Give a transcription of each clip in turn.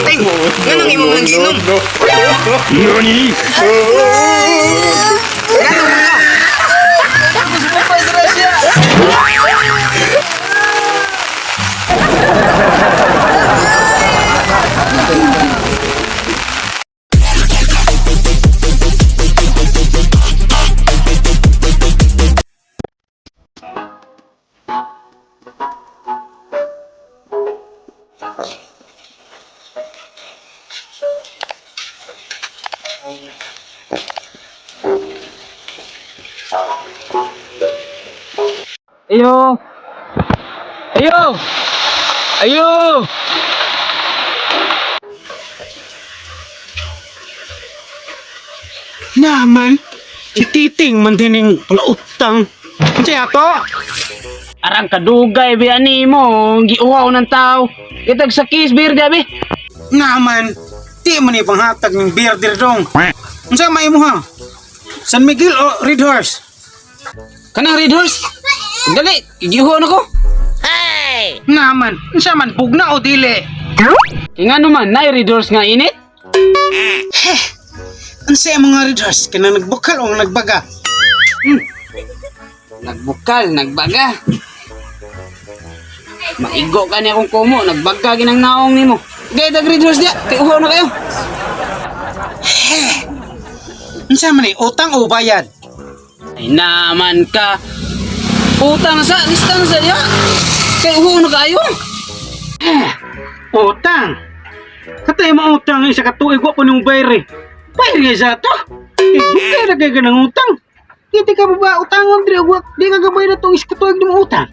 Ay, ganang imo ang ginom. Nani? Ganang mo na. Tapos mo pa sa Russia. Ayo! Ayo! Ayo! Naman, si Titing man din yung palautang. Kasi ato? Arang kadugay bi ani mo, giuwaw ng tao. Kitag sa kiss beer gabi. Naman, di man yung panghatag ng beer dong. Ang sa may mo ha? San Miguel o Red Horse? Kanang Red Horse. Dali, giuwaw na ko. Naman, ang sa man pugna o dili? Nga naman, nay Red Horse nga init. Ang sa mga Red Horse, kaya nagbukal o nagbaga? Nagbukal, nagbaga. Maigo ka niya kung kumo, nagbaga ginang naong nimo. Gaya dag Red Horse diya, tiuhaw na kayo. Ang sa man utang o bayad? Ay naman ka. Utang sa, listang sa diya. Kaya uhaw na kayo. Utang? Katay mo utang isa katuig ko po nung bayre. Bayre nga sa to? Hindi ka kayo ng utang. Hindi ka ba utangan diri wak? Di ka gabay na itong isa katuig ng utang.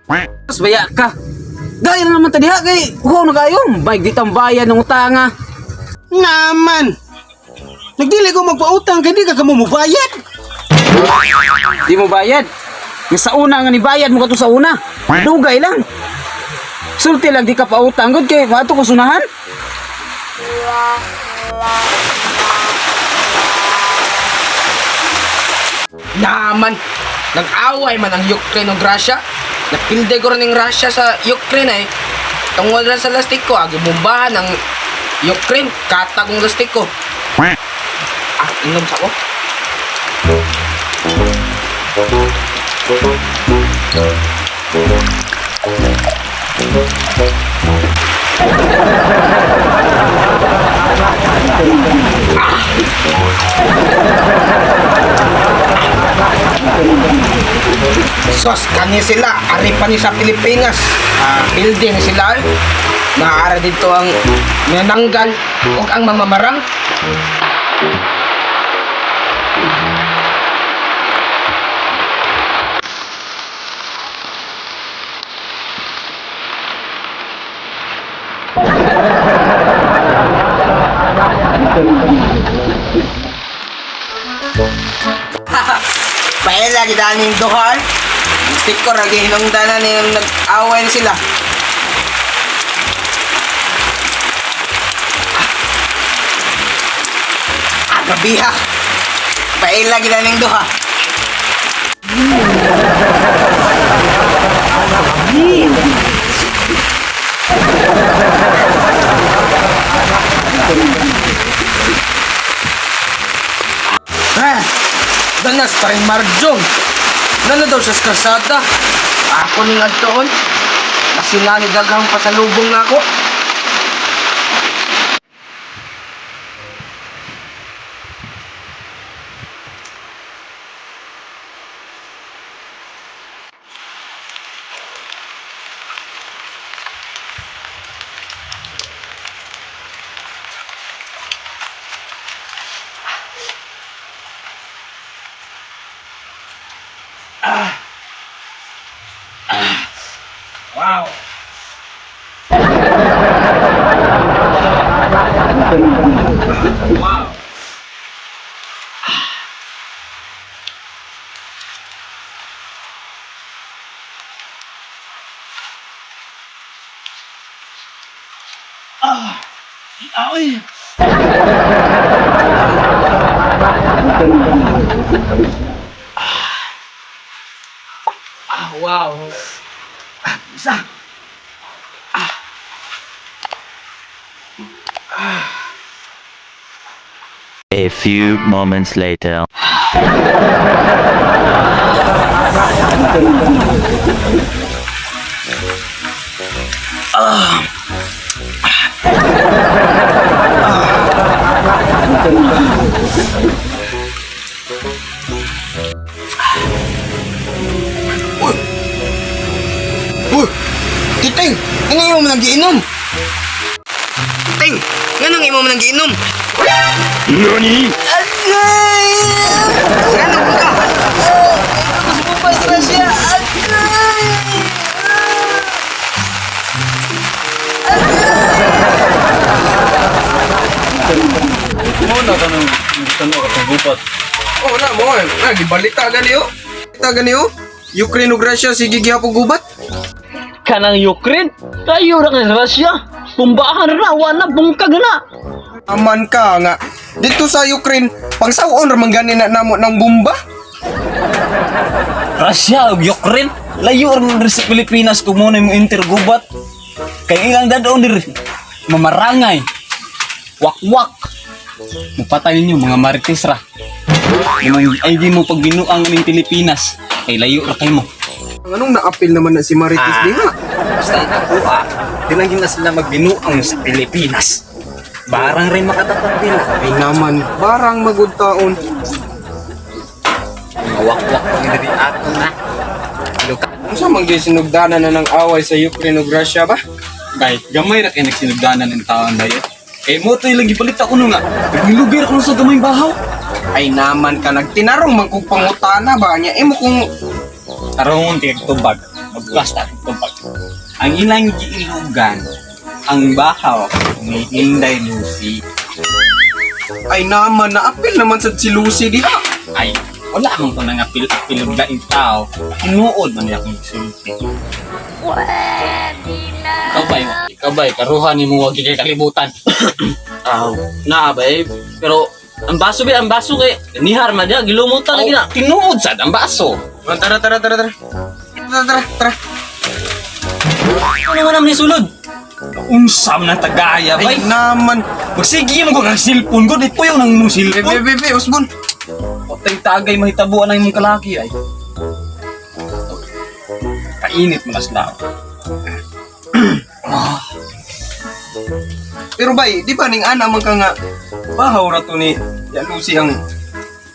Mas baya ka. Gaya na naman tadiha kay uhaw na kayo. Bayag di tambayan ng utanga. Naman! Nagdili ko magpautang kaya di ka mubayad. Di mo bayad. Yung sa una nga ni bayad mo ka to sa una. Dugay lang. Sulti lang di ka pa utang. Good kay mato ko sunahan. Naman, nag-away man ang Ukraine ug Russia. Napilde ko rin ng Russia sa Ukraine ay. Tungod na sa lastik ko, agi bombahan ang Ukraine, katag ang lastik ko. Inom sa ko. Sos, kani sila, ari pa ni sa Pilipinas. Building sila. Naara dito ang nananggal o ang mamamarang. Paela kita ning duhal. Stick ko lagi hinungdanan yung nag-away na sila. Gabiha. Paela kita ning duha. Danas pa rin Marjong. Nana daw siya sa kasada. Ako ning adtoon. Kasi nani dagang pasalubong na ako. Wow. Wow. Ay! Wow. Isa! A few moments later. Uy! Titing! Ano imo mo nagiinom? Titing! Anong imo mo nagiinom? NANI?! Agay! Ano ka? Gusto mo pa sa siya? Agay! Mo na tanong ang gupat. Oo na mo. Nagibalita gani oh. Balita gani oh. Ukraine ug Russia sige gihapon gubat. Kanang Ukraine, tayo ra kay Russia. Pumbahan ra, wala bungkag na. Aman ka nga. Dito sa Ukraine, pangsawon ra man gani na namo ng bomba. Russia ug Ukraine, layo rin sa Pilipinas kung muna yung intergubat. Kaya ilang dadoon dir mamarangay. Wak-wak. Mupatay niyo mga marites ra. Yung ay di mo pag binuang ng Pilipinas, ay layo ra kay mo. Anong naapil naman na si Marites di nga? Basta ako di lang na sila magbinuang sa Pilipinas. Barang rin makatatapil. Ay naman, barang magud taon. Mga wak-wak pang dari ato na. Luka. Unsa man gyud sinugdanan na ng away sa Ukraine ug Russia ba? Bay, gamay ra kay nagsinugdanan ng taon dayo. Eh mo to ilang gipalit ako no nga. Naglugar ako sa gamay bahaw. Ay naman ka nagtinarong man kung pangutana ba nya imo kung Tarong tigag tubag. Magbasta ang tubag. Ang ilang giilugan, ang bahaw ni Inday Lucy. ay naman naapil naman sad si Lucy diha. Ay, wala mong kung nangapil-apilog na yung tao. Inuod man niya kung sulti. Ikaw ba, karuhan ni mo wag kay kalibutan. Naabay, pero ang baso kay nihar man dia gilumutan lagi na. Tinuod sad ang baso. Oh, tara. Tara. Ano naman ni sulod? Unsam na tagaya, bay. Ay naman. Magsige mo ko kang cellphone ko, di po yung nang cellphone. Bebe, Osbon. Patay tagay mahitabuan na yung kalaki ay. Kainit mo na sila. Pero bay, di ba ning ana man ka nga bahaw ra to ni ya Lucy ang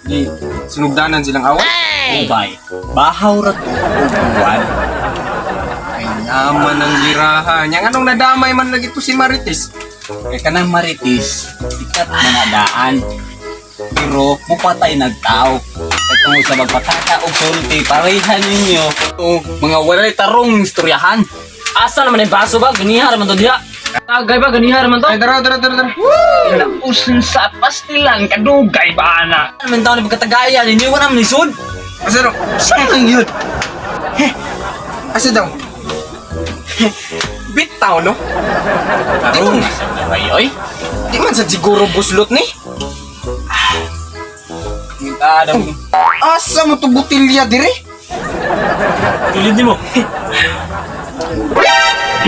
ni sinugdanan silang away? Oh, bay. Bahaw ra to. Uwan. Ay naman ang girahan. Yang anong nadamay man lagi to si Marites? Kaya ka ng maritis, ikat manadaan. Pero mupatay nagtao. At kung sa magpataka o sulti, parehan ninyo. Ito, mga walay tarong istoryahan. Asa naman yung baso ba? Ganihar man to diha. Tagay ba ganihar man to? Ay tara. Usin sa pastilan, kadugay ba na? Ano man taon ni pagkatagayan ninyo ko naman lisod? Asa daw? Saan yun? Asa daw? Bitaw no? Tarong sa buhay, oy. Di man sa siguro buslot ni. Minta daw. Asa mo to butilya dire? Tulid ni mo.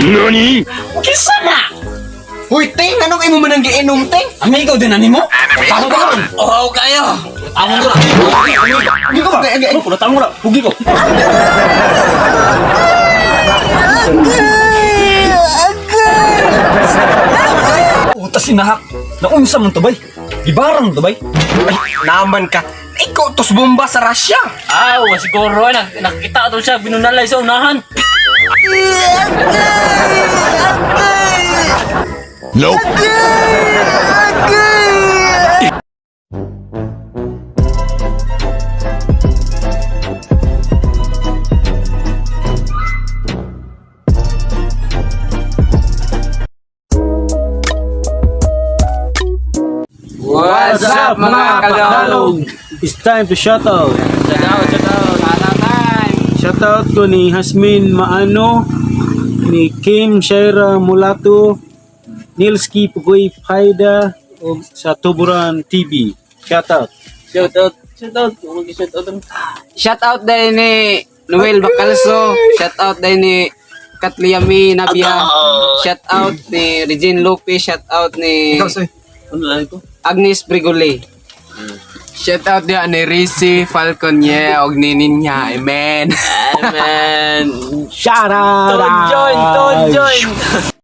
NANI?! Kisa na! Hoy, Ting! Anong imo man ang giinom, Ting? Amigo din ani mo? Tama ba ron? Oo, kayo! Amo ko na. Hugi ko ba? Ano ko na tamo na? Hugi ko. Utas sinahak. Naunsa man to bay? Gibarang to bay? Ay, naman ka. Ikaw tos bomba sa Russia. Aw, siguro nakita to siya binunalay sa unahan. Nope. What's up, mga kalawog? It's time to shout out. Alatay. Shout out ko ni Hasmin Maano, ni Kim Shaira Mulato, Nilski Pugoy Paida, o sa Tuburan TV. Shout out. Shout out. Shout out din ni Noel Bacalso. Shout out din ni Katliami Nabia. Shout out ni Regine Lopez, shout out ni Ano lang ito? Agnes Brigole. Shout out dia ni Rizzy Falcon og ni Ninya. Amen. Amen. Shout out! Don't join.